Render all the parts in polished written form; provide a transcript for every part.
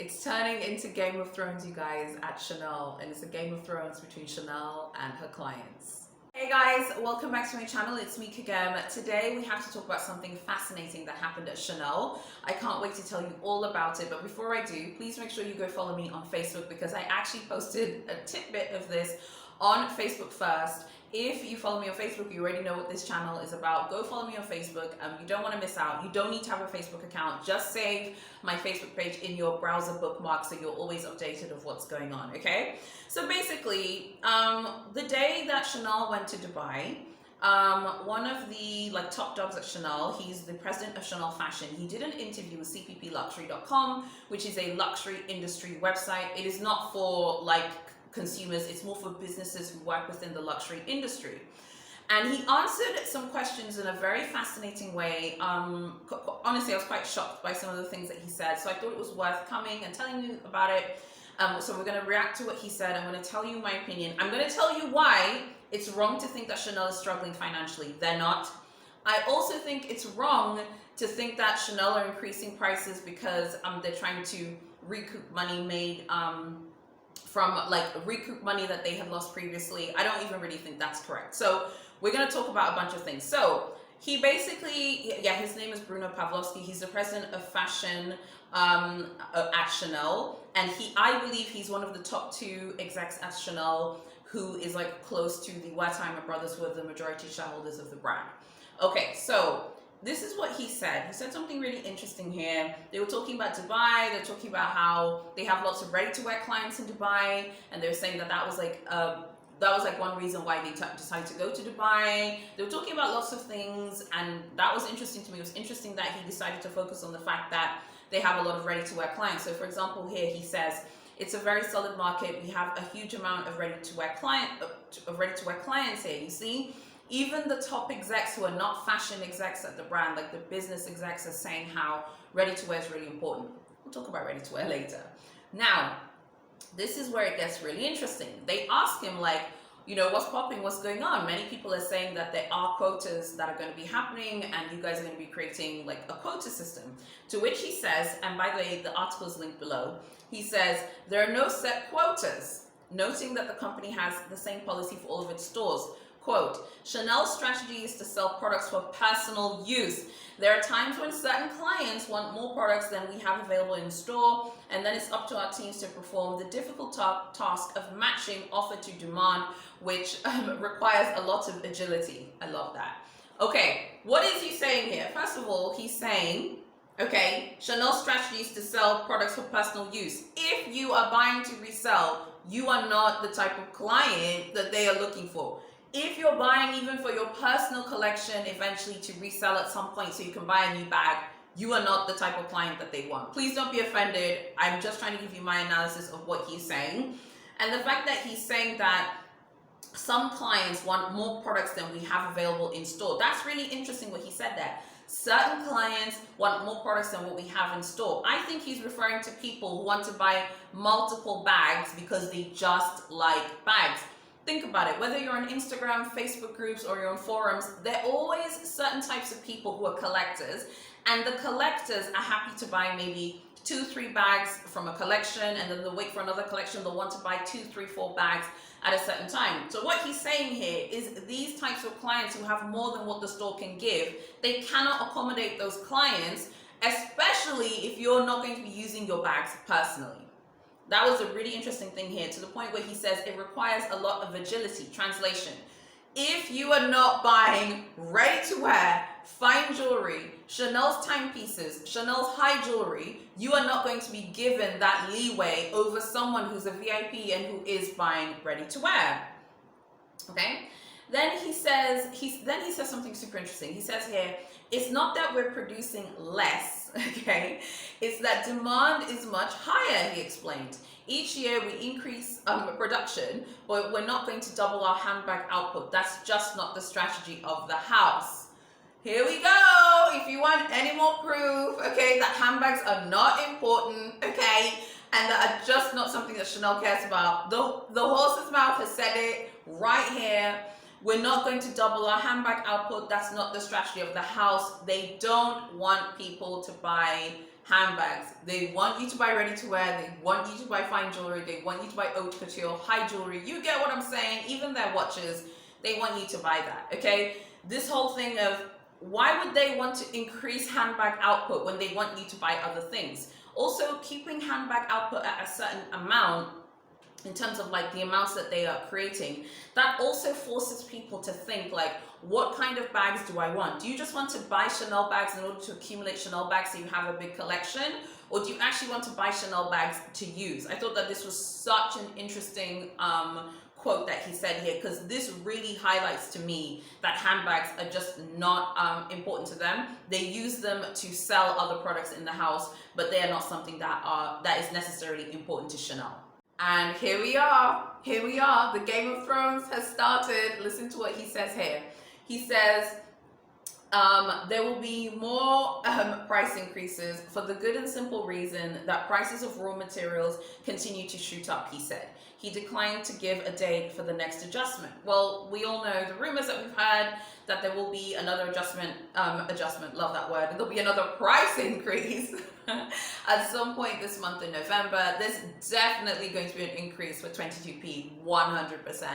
It's turning into Game of Thrones, you guys, at Chanel, and it's a Game of Thrones between Chanel and her clients. Hey guys, welcome back to my channel. It's me Kagem. Today we have to talk about something fascinating that happened at Chanel. I can't wait to tell you all about it, but before I do, please make sure you go follow me on Facebook because I actually posted a tidbit of this on Facebook first. If you follow me on Facebook, you already know what this channel is about. Go follow me on Facebook. You don't want to miss out. You don't need to have a Facebook account. Just save my Facebook page in your browser bookmark so you're always updated of what's going on, okay? So basically, the day that Chanel went to Dubai, one of the top dogs at Chanel, he's the president of Chanel Fashion. He did an interview with cppluxury.com, which is a luxury industry website. It is not for consumers, it's more for businesses who work within the luxury industry. And he answered some questions in a very fascinating way. Honestly, I was quite shocked by some of the things that he said, so I thought it was worth coming and telling you about it. So we're going to react to what he said. I'm going to tell you my opinion. I'm going to tell you why it's wrong to think that Chanel is struggling financially. They're not. I also think it's wrong to think that Chanel are increasing prices because they're trying to recoup money made recoup money that they had lost previously. I don't even really think that's correct. So we're going to talk about a bunch of things. So he basically, his name is Bruno Pavlovsky. He's the president of fashion at Chanel. And I believe he's one of the top 2 execs at Chanel who is close to the Wertheimer brothers, who are the majority shareholders of the brand. Okay, so this is what he said. He said something really interesting here. They were talking about Dubai. They're talking about how they have lots of ready-to-wear clients in Dubai, and they were saying that that was one reason why they decided to go to Dubai. They were talking about lots of things, and that was interesting to me. It was interesting that he decided to focus on the fact that they have a lot of ready-to-wear clients. So, for example, here he says it's a very solid market. We have a huge amount of ready-to-wear clients here. You see. Even the top execs who are not fashion execs at the brand, like the business execs, are saying how ready-to-wear is really important. We'll talk about ready-to-wear later. Now, this is where it gets really interesting. They ask him, what's popping, what's going on? Many people are saying that there are quotas that are going to be happening and you guys are going to be creating a quota system. To which he says, and by the way, the article is linked below, he says, there are no set quotas, noting that the company has the same policy for all of its stores. Quote, Chanel's strategy is to sell products for personal use. There are times when certain clients want more products than we have available in store, and then it's up to our teams to perform the difficult task of matching offer to demand, which requires a lot of agility. I love that. Okay, what is he saying here? First of all, he's saying, okay, Chanel's strategy is to sell products for personal use. If you are buying to resell, you are not the type of client that they are looking for. If you're buying even for your personal collection, eventually to resell at some point so you can buy a new bag, you are not the type of client that they want. Please don't be offended. I'm just trying to give you my analysis of what he's saying. And the fact that he's saying that some clients want more products than we have available in store, that's really interesting what he said there. Certain clients want more products than what we have in store. I think he's referring to people who want to buy multiple bags because they just like bags. Think about it, whether you're on Instagram, Facebook groups, or you're on forums, there are always certain types of people who are collectors, and the collectors are happy to buy maybe 2-3 bags from a collection, and then they'll wait for another collection. They'll want to buy 2-3-4 bags at a certain time. So what he's saying here is these types of clients who have more than what the store can give, they cannot accommodate those clients, especially if you're not going to be using your bags personally. That was a really interesting thing here, to the point where he says it requires a lot of agility. Translation, if you are not buying ready-to-wear, fine jewelry, Chanel's timepieces, Chanel's high jewelry, you are not going to be given that leeway over someone who's a VIP and who is buying ready-to-wear. Okay? Then he says something super interesting. He says here, it's not that we're producing less, okay? It's that demand is much higher, he explained. Each year we increase production, but we're not going to double our handbag output. That's just not the strategy of the house. Here we go. If you want any more proof, okay, that handbags are not important, okay, and that are just not something that Chanel cares about. The horse's mouth has said it right here. We're not going to double our handbag output. That's not the strategy of the house. They don't want people to buy handbags. They want you to buy ready to wear, they want you to buy fine jewelry, they want you to buy haute couture, high jewelry. You get what I'm saying? Even their watches, they want you to buy that, okay? This whole thing of why would they want to increase handbag output when they want you to buy other things? Also, keeping handbag output at a certain amount in terms of like the amounts that they are creating, that also forces people to think like, what kind of bags do I want? Do you just want to buy Chanel bags in order to accumulate Chanel bags so you have a big collection? Or do you actually want to buy Chanel bags to use? I thought that this was such an interesting quote that he said here, because this really highlights to me that handbags are just not important to them. They use them to sell other products in the house, but they are not something that is necessarily important to Chanel. And here we are, the Game of Thrones has started. Listen to what he says here. He says, there will be more price increases for the good and simple reason that prices of raw materials continue to shoot up, he said. He declined to give a date for the next adjustment. Well, we all know the rumors that we've had that there will be another adjustment, love that word, there'll be another price increase at some point this month in November. There's definitely going to be an increase for 22p, 100%.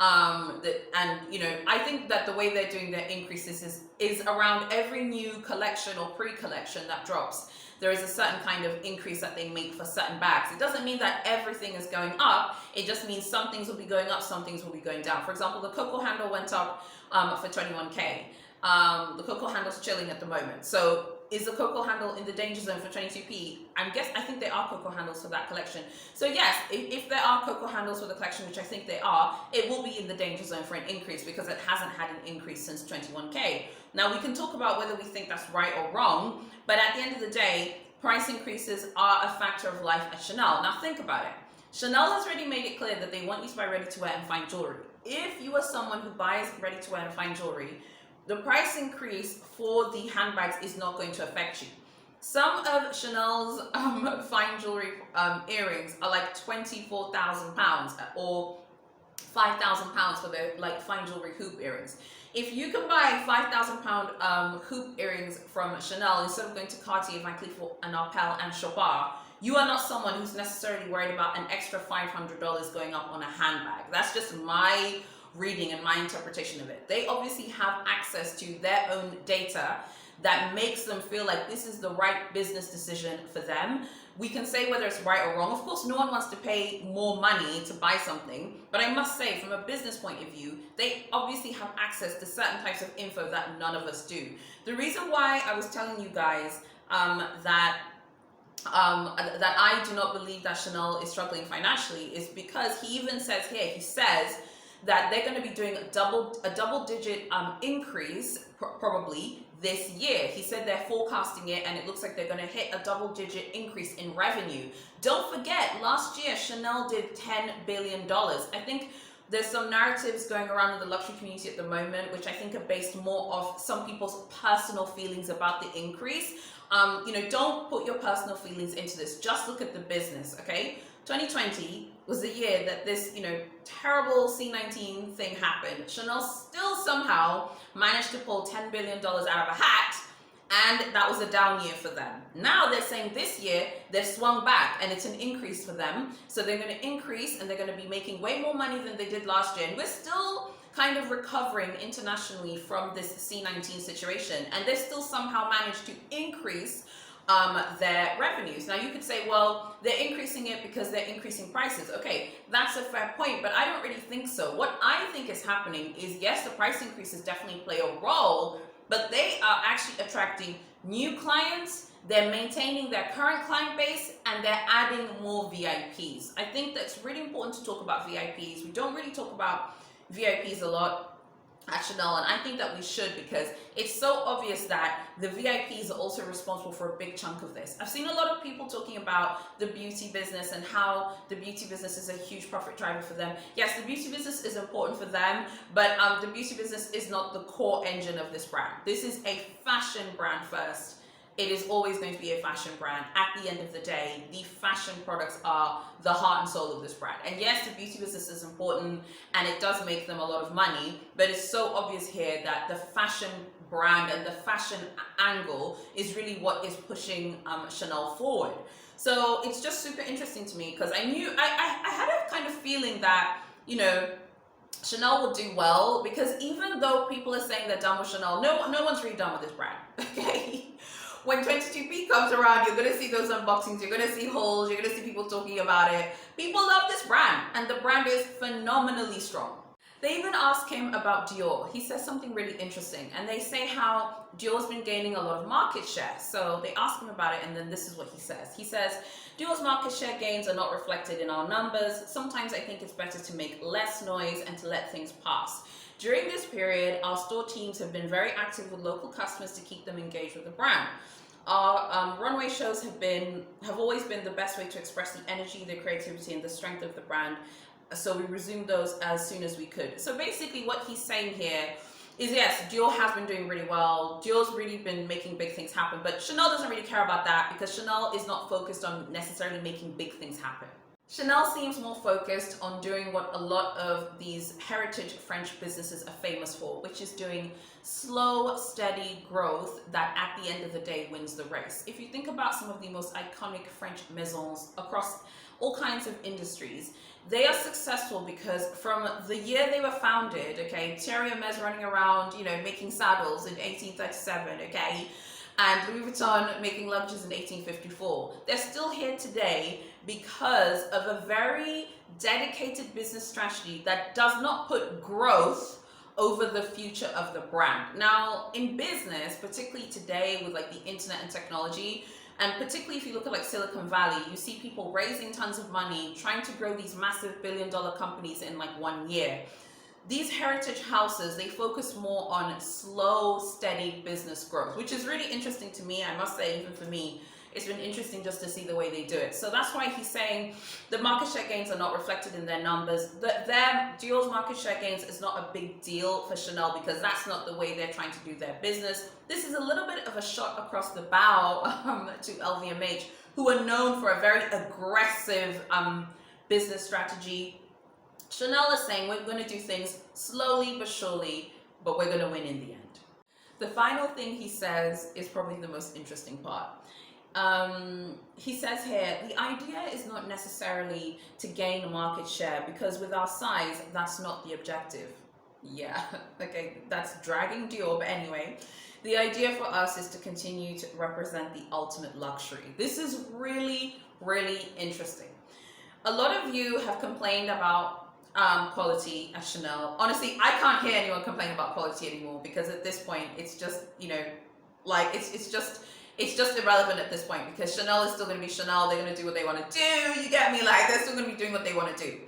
And you know, I think that the way they're doing their increases is around every new collection or pre-collection that drops. There is a certain kind of increase that they make for certain bags. It doesn't mean that everything is going up. It just means some things will be going up, some things will be going down. For example, the Coco handle went up for 21k. The Coco handle's chilling at the moment. So is the Coco handle in the danger zone for 22p? I think there are Coco handles for that collection. So yes, if there are Coco handles for the collection, which I think they are, it will be in the danger zone for an increase because it hasn't had an increase since 21k. Now we can talk about whether we think that's right or wrong, but at the end of the day, price increases are a factor of life at Chanel. Now think about it. Chanel has already made it clear that they want you to buy ready-to-wear and fine jewelry. If you are someone who buys ready-to-wear and fine jewelry, the price increase for the handbags is not going to affect you. Some of Chanel's fine jewelry earrings are like £24,000 or £5,000 for their like fine jewelry hoop earrings. If you can buy £5,000 hoop earrings from Chanel instead of going to Cartier, Van Cleef & Arpels and Chopard, you are not someone who's necessarily worried about an extra $500 going up on a handbag. That's just my reading and my interpretation of it. They obviously have access to their own data that makes them feel like this is the right business decision for them. We can say whether it's right or wrong. Of course, no one wants to pay more money to buy something, but I must say from a business point of view, they obviously have access to certain types of info that none of us do. The reason why I was telling you guys that I do not believe that Chanel is struggling financially is because he even says here, he says that they're going to be doing a double-digit increase probably this year. He said they're forecasting it and it looks like they're going to hit a double-digit increase in revenue. Don't forget, last year Chanel did $10 billion. I think there's some narratives going around in the luxury community at the moment, which I think are based more of some people's personal feelings about the increase. You know, don't put your personal feelings into this. Just look at the business, okay? 2020 was the year that this, you know, terrible C19 thing happened. Chanel still somehow managed to pull $10 billion out of a hat, and that was a down year for them. Now they're saying this year they've swung back and it's an increase for them. So they're going to increase and they're going to be making way more money than they did last year. And we're still kind of recovering internationally from this C19 situation, and they still somehow managed to increase their revenues. Now you could say, well, they're increasing it because they're increasing prices. Okay, that's a fair point, but I don't really think so. What I think is happening is, yes, the price increases definitely play a role, but they are actually attracting new clients, they're maintaining their current client base, and they're adding more VIPs. I think that's really important to talk about VIPs. We don't really talk about VIPs a lot at Chanel, and I think that we should, because it's so obvious that the VIPs are also responsible for a big chunk of this. I've seen a lot of people talking about the beauty business and how the beauty business is a huge profit driver for them. Yes, the beauty business is important for them, but the beauty business is not the core engine of this brand. This is a fashion brand first. It is always going to be a fashion brand. At the end of the day, the fashion products are the heart and soul of this brand. And yes, the beauty business is important and it does make them a lot of money, but it's so obvious here that the fashion brand and the fashion angle is really what is pushing Chanel forward. So it's just super interesting to me because I had a kind of feeling that, you know, Chanel will do well, because even though people are saying they're done with Chanel, no one's really done with this brand. Okay. When 22P comes around, you're going to see those unboxings, you're going to see hauls, you're going to see people talking about it. People love this brand, and the brand is phenomenally strong. They even ask him about Dior. He says something really interesting, and they say how Dior's been gaining a lot of market share. So they ask him about it, and then this is what he says. He says, Dior's market share gains are not reflected in our numbers. Sometimes I think it's better to make less noise and to let things pass. During this period, our store teams have been very active with local customers to keep them engaged with the brand. Our runway shows have always been the best way to express the energy, the creativity, and the strength of the brand. So we resumed those as soon as we could. So basically what he's saying here is, yes, Dior has been doing really well. Dior's really been making big things happen, but Chanel doesn't really care about that because Chanel is not focused on necessarily making big things happen. Chanel seems more focused on doing what a lot of these heritage French businesses are famous for, which is doing slow, steady growth that at the end of the day wins the race. If you think about some of the most iconic French maisons across all kinds of industries, they are successful because from the year they were founded, okay, Thierry Hermès running around, you know, making saddles in 1837, okay, and Louis Vuitton making luggers in 1854. They're still here today because of a very dedicated business strategy that does not put growth over the future of the brand. Now, in business, particularly today with like the internet and technology, and particularly if you look at like Silicon Valley, you see people raising tons of money, trying to grow these massive billion-dollar companies in like 1 year. These heritage houses, they focus more on slow, steady business growth, which is really interesting to me. I must say, even for me, it's been interesting just to see the way they do it. So that's why he's saying the market share gains are not reflected in their numbers. Dior's market share gains is not a big deal for Chanel because that's not the way they're trying to do their business. This is a little bit of a shot across the bow to LVMH, who are known for a very aggressive business strategy. Chanel is saying we're going to do things slowly but surely, but we're going to win in the end. The final thing he says is probably the most interesting part. He says here, the idea is not necessarily to gain market share because with our size, that's not the objective. Yeah, okay, that's dragging Dior, but anyway, the idea for us is to continue to represent the ultimate luxury. This is really, really interesting. A lot of you have complained about quality at Chanel. Honestly, I can't hear anyone complain about quality anymore because at this point, it's just, you know, like it's just irrelevant at this point because Chanel is still going to be Chanel. They're going to do what they want to do. You get me? Like, they're still going to be doing what they want to do.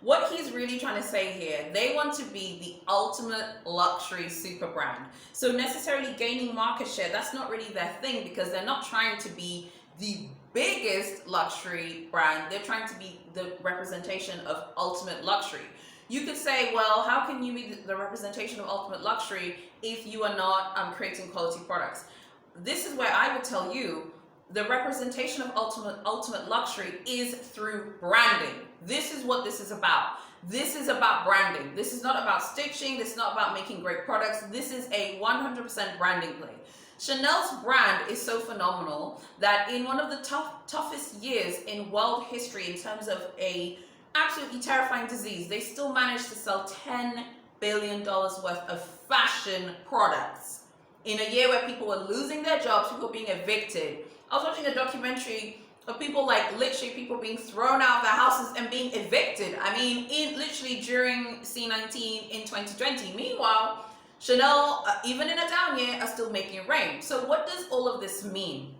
What he's really trying to say here, they want to be the ultimate luxury super brand. So necessarily gaining market share, that's not really their thing because they're not trying to be the biggest luxury brand. They're trying to be the representation of ultimate luxury. You could say, well, how can you be the representation of ultimate luxury if you are not creating quality products? This is where I would tell you the representation of ultimate luxury is through branding. This is what this is about. This is about branding. This is not about stitching. This is not about making great products. This is a 100% branding play. Chanel's brand is so phenomenal that in one of the toughest years in world history in terms of a absolutely terrifying disease, they still managed to sell $10 billion worth of fashion products. In a year where people were losing their jobs, people being evicted. I was watching a documentary of people, like literally people being thrown out of their houses and being evicted. I mean, literally during C19 in 2020. Meanwhile, Chanel, even in a down year, are still making it rain. So what does all of this mean?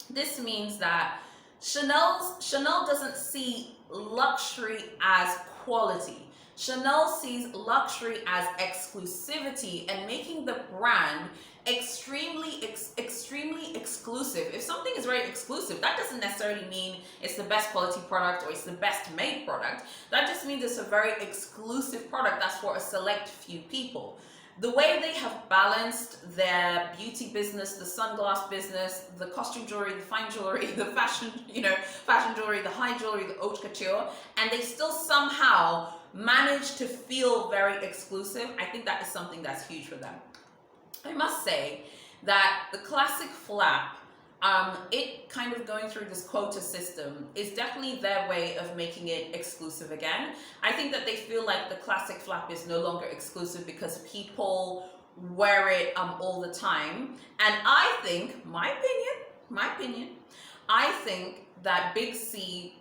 This means that Chanel doesn't see luxury as quality. Chanel sees luxury as exclusivity and making the brand extremely exclusive. If something is very exclusive, that doesn't necessarily mean it's the best quality product or it's the best made product. That just means it's a very exclusive product that's for a select few people. The way they have balanced their beauty business, the sunglass business, the costume jewelry, the fine jewelry, the fashion jewelry, the high jewelry, the haute couture, and they still somehow manage to feel very exclusive. I think that is something that's huge for them. I must say that the classic flap, it kind of going through this quota system is definitely their way of making it exclusive again. I think that they feel like the classic flap is no longer exclusive because people wear it all the time. And I think, my opinion, I think that Big C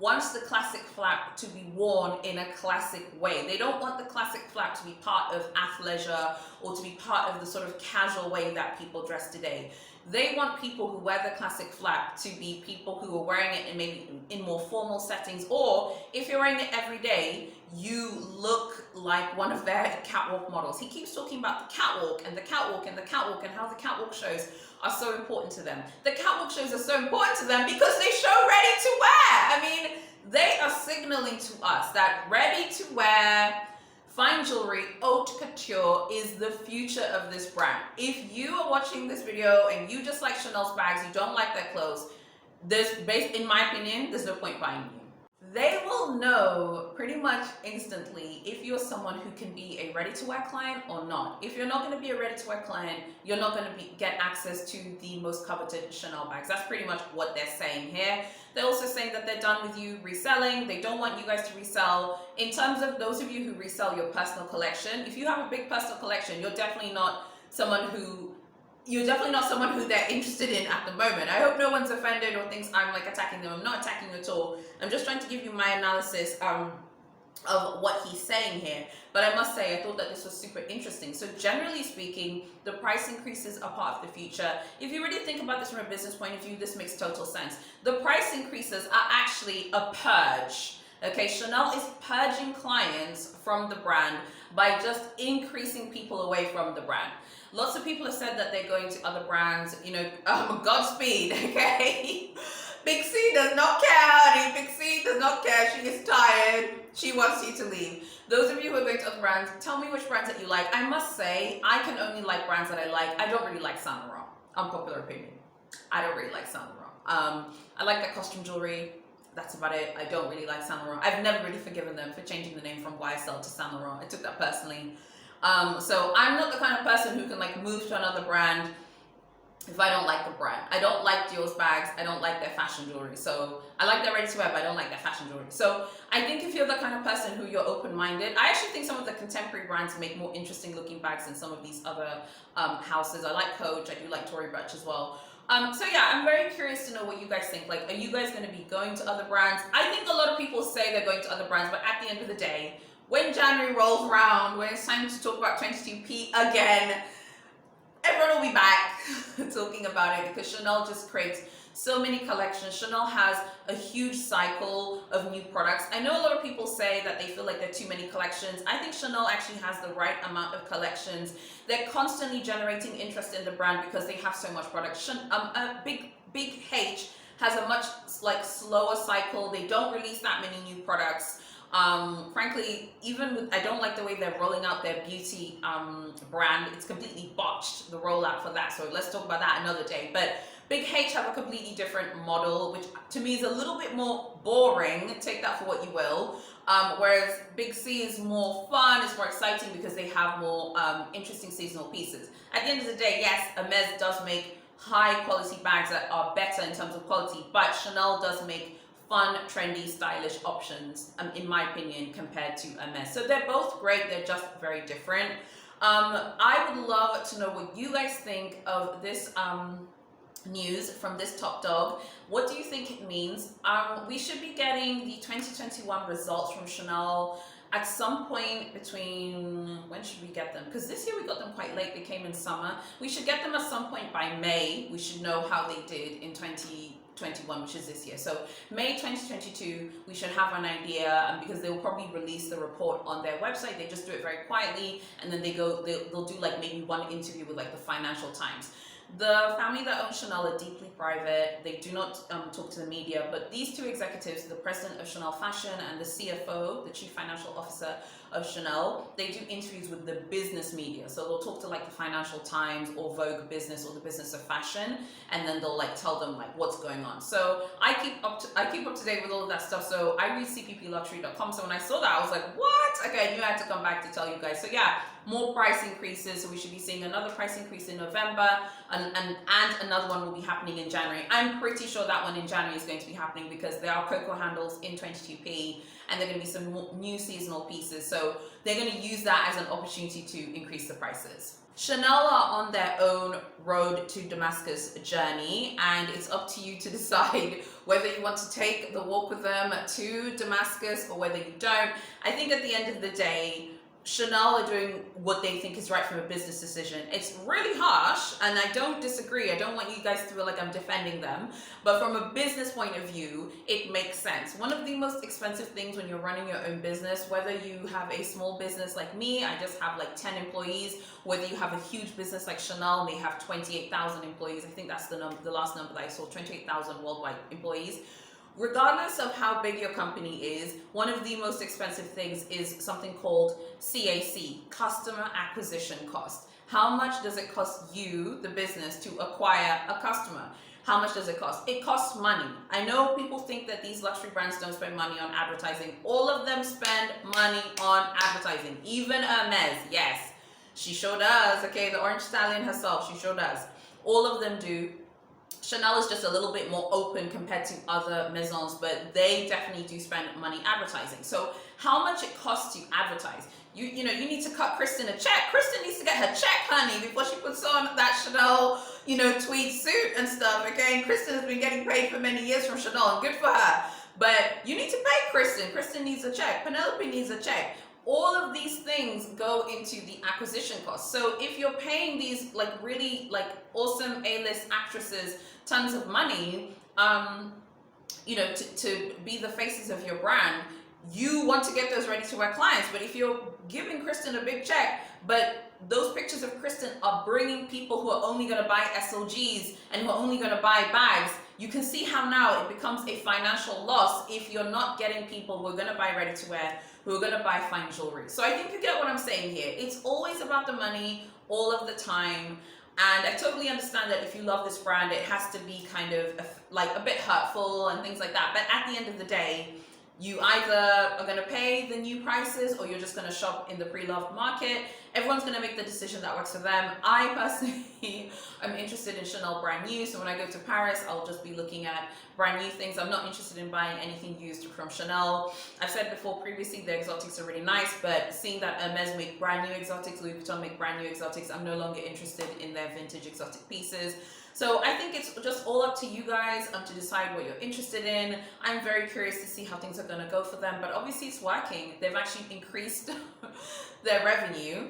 wants the classic flap to be worn in a classic way. They don't want the classic flap to be part of athleisure or to be part of the sort of casual way that people dress today. They want people who wear the classic flap to be people who are wearing it in maybe in more formal settings, or if you're wearing it every day, you look like one of their catwalk models. He keeps talking about the catwalk and the catwalk and the catwalk and how the catwalk shows are so important to them. The catwalk shows are so important to them because they show ready to wear. I mean, they are signaling to us that ready to wear fine jewelry, haute couture is the future of this brand. If you are watching this video and you just like Chanel's bags, you don't like their clothes, in my opinion, there's no point buying you. They will know pretty much instantly if you're someone who can be a ready-to-wear client or not. If you're not going to be a ready-to-wear client, you're not going to get access to the most coveted Chanel bags. That's pretty much what they're saying here. They're also saying that they're done with you reselling. They don't want you guys to resell. In terms of those of you who resell your personal collection, if you have a big personal collection, you're definitely not someone who they're interested in at the moment. I hope no one's offended or thinks I'm like attacking them. I'm not attacking you at all. I'm just trying to give you my analysis of what he's saying here. But I must say, I thought that this was super interesting. So generally speaking, the price increases are part of the future. If you really think about this from a business point of view, this makes total sense. The price increases are actually a purge. Okay, Chanel is purging clients from the brand by just increasing people away from the brand. Lots of people have said that they're going to other brands, Godspeed, okay? Big C does not care, honey. Big C does not care. She is tired. She wants you to leave. Those of you who are going to other brands, tell me which brands that you like. I must say, I can only like brands that I like. I don't really like Saint Laurent. Unpopular opinion. I don't really like Saint Laurent. I like their costume jewelry. That's about it. I don't really like Saint Laurent. I've never really forgiven them for changing the name from YSL to Saint Laurent. I took that personally. So I'm not the kind of person who can like move to another brand if I don't like the brand. I don't like Dior's bags. I don't like their fashion jewelry. So I like their ready to wear, but I don't like their fashion jewelry. So I think if you're the kind of person who you're open-minded, I actually think some of the contemporary brands make more interesting looking bags than some of these other houses. I like Coach. I do like Tory Burch as well. So yeah, I'm very curious to know what you guys think. Like, are you guys going to be going to other brands? I think a lot of people say they're going to other brands, but at the end of the day, when January rolls around, when it's time to talk about 22P again, everyone will be back talking about it because Chanel just creates so many collections. Chanel has a huge cycle of new products. I know a lot of people say that they feel like there are too many collections. I think Chanel actually has the right amount of collections. They're constantly generating interest in the brand because they have so much product. Big H has a much like slower cycle. They don't release that many new products. Frankly, I don't like the way they're rolling out their beauty brand. It's completely botched, the rollout for that. So let's talk about that another day. But Big H have a completely different model, which to me is a little bit more boring. Take that for what you will. Whereas Big C is more fun, it's more exciting because they have more interesting seasonal pieces. At the end of the day, yes, Hermes does make high quality bags that are better in terms of quality, but Chanel does make fun, trendy, stylish options, in my opinion, compared to Hermes. So they're both great, they're just very different. I would love to know what you guys think of this news from this top dog. What do you think it means? We should be getting the 2021 results from Chanel at some point between, when should we get them? Because this year we got them quite late, they came in summer. We should get them at some point by May. We should know how they did in 2021, which is this year. So May 2022, we should have an idea, because they will probably release the report on their website. They just do it very quietly, and then they'll do like maybe one interview with like the Financial Times. The family that owns Chanel are deeply private. They do not talk to the media, but these two executives, the president of Chanel Fashion and the CFO, the chief financial officer of Chanel, they do interviews with the business media. So they'll talk to like the Financial Times or Vogue Business or the Business of Fashion, and then they'll like tell them like what's going on. So I keep up to date with all of that stuff. So I read cpplottery.com. So when I saw that, I was like, what? Okay, I knew I had to come back to tell you guys. So yeah, more price increases. So we should be seeing another price increase in November, and another one will be happening in January. I'm pretty sure that one in January is going to be happening because there are cocoa handles in 22p, and there are going to be some new seasonal pieces. So they're going to use that as an opportunity to increase the prices. Chanel are on their own road to Damascus journey, and it's up to you to decide whether you want to take the walk with them to Damascus or whether you don't. I think at the end of the day, Chanel are doing what they think is right from a business decision. It's really harsh, and I don't disagree. I don't want you guys to feel like I'm defending them, but from a business point of view, it makes sense. One of the most expensive things when you're running your own business, whether you have a small business like me, I just have like 10 employees, whether you have a huge business like Chanel, they have 28,000 employees. I think that's the last number that I saw, 28,000 worldwide employees. Regardless of how big your company is, one of the most expensive things is something called CAC, customer acquisition cost. How much does it cost you, the business, to acquire a customer? How much does it cost? It costs money. I know people think that these luxury brands don't spend money on advertising. All of them spend money on advertising. Even Hermes, yes, she sure does. Okay, the orange stallion herself, she sure does. All of them do. Chanel is just a little bit more open compared to other maisons, but they definitely do spend money advertising. So how much it costs to advertise? You know, you need to cut Kristen a check. Kristen needs to get her check, honey, before she puts on that Chanel, tweed suit and stuff, okay? And Kristen has been getting paid for many years from Chanel, and good for her. But you need to pay Kristen. Kristen needs a check. Penelope needs a check. All of these things go into the acquisition cost. So if you're paying these really awesome A-list actresses tons of money, to be the faces of your brand, you want to get those ready to wear clients. But if you're giving Kristen a big check, but those pictures of Kristen are bringing people who are only going to buy SLGs and who are only going to buy bags, you can see how now it becomes a financial loss if you're not getting people who are going to buy ready to wear, who are going to buy fine jewelry. So I think you get what I'm saying here. It's always about the money all of the time. And I totally understand that if you love this brand, it has to be kind of a bit hurtful and things like that. But at the end of the day, you either are going to pay the new prices or you're just going to shop in the pre-loved market. Everyone's going to make the decision that works for them. I personally am interested in Chanel brand new. So when I go to Paris, I'll just be looking at brand new things. I'm not interested in buying anything used from Chanel. I've said before previously, the exotics are really nice, but seeing that Hermes make brand new exotics, Louis Vuitton make brand new exotics, I'm no longer interested in their vintage exotic pieces. So I think it's just all up to you guys to decide what you're interested in. I'm very curious to see how things are going to go for them, but obviously it's working. They've actually increased their revenue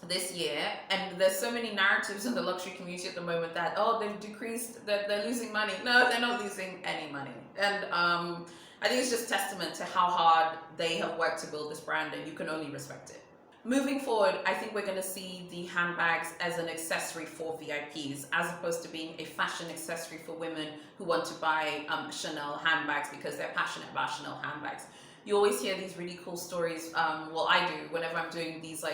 this year, and there's so many narratives in the luxury community at the moment that, oh, they've decreased, that they're losing money. No, they're not losing any money. And I think it's just testament to how hard they have worked to build this brand, and you can only respect it. Moving forward, I think we're going to see the handbags as an accessory for VIPs, as opposed to being a fashion accessory for women who want to buy Chanel handbags because they're passionate about Chanel handbags. You always hear these really cool stories. Well, I do whenever I'm doing these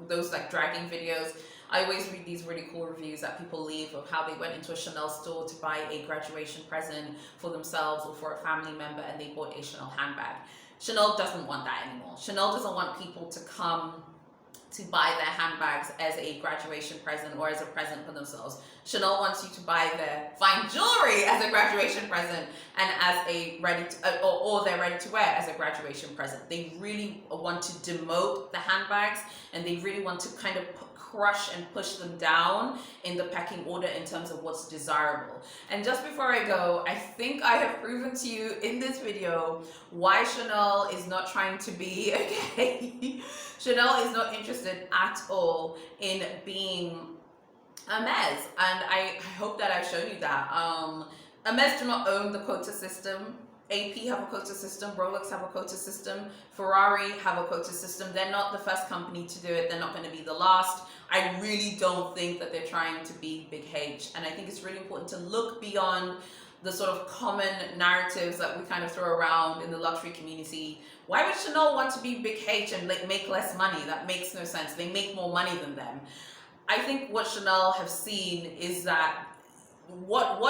those dragging videos. I always read these really cool reviews that people leave of how they went into a Chanel store to buy a graduation present for themselves or for a family member, and they bought a Chanel handbag. Chanel doesn't want that anymore. Chanel doesn't want people to come to buy their handbags as a graduation present or as a present for themselves. Chanel wants you to buy their fine jewelry as a graduation present and as a or they're ready to wear as a graduation present. They really want to demote the handbags, and they really want to kind of crush and push them down in the pecking order in terms of what's desirable. And just before I go, I think I have proven to you in this video why Chanel is not trying to be okay. Chanel is not interested at all in being Hermes, and I hope that I've shown you that. Hermes do not own the quota system. AP have a quota system, Rolex have a quota system, Ferrari have a quota system. They're not the first company to do it. They're not going to be the last. I really don't think that they're trying to be Big H. And I think it's really important to look beyond the sort of common narratives that we kind of throw around in the luxury community. Why would Chanel want to be Big H and make less money? That makes no sense. They make more money than them. I think what Chanel have seen is that what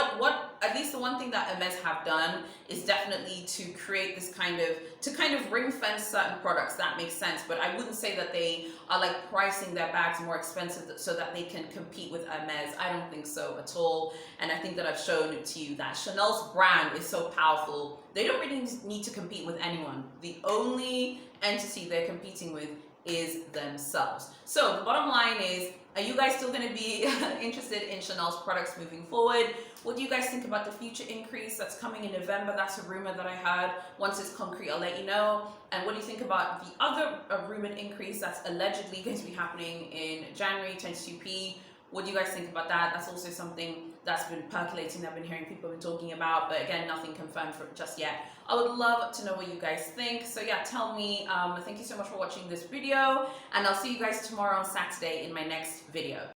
at least the one thing that Hermes have done is definitely to create this kind of ring fence certain products. That makes sense, but I wouldn't say that they are like pricing their bags more expensive so that they can compete with Hermes. I don't think so at all. And I think that I've shown it to you that Chanel's brand is so powerful. They don't really need to compete with anyone. The only entity they're competing with is themselves. So the bottom line is, are you guys still going to be interested in Chanel's products moving forward? What do you guys think about the future increase that's coming in November? That's a rumor that I heard. Once it's concrete, I'll let you know. And what do you think about the other rumored increase that's allegedly going to be happening in January, 22p? What do you guys think about that? That's also something that's been percolating, that I've been hearing people have been talking about, but again, nothing confirmed for just yet. I would love to know what you guys think. So yeah, tell me. Thank you so much for watching this video, and I'll see you guys tomorrow on Saturday in my next video.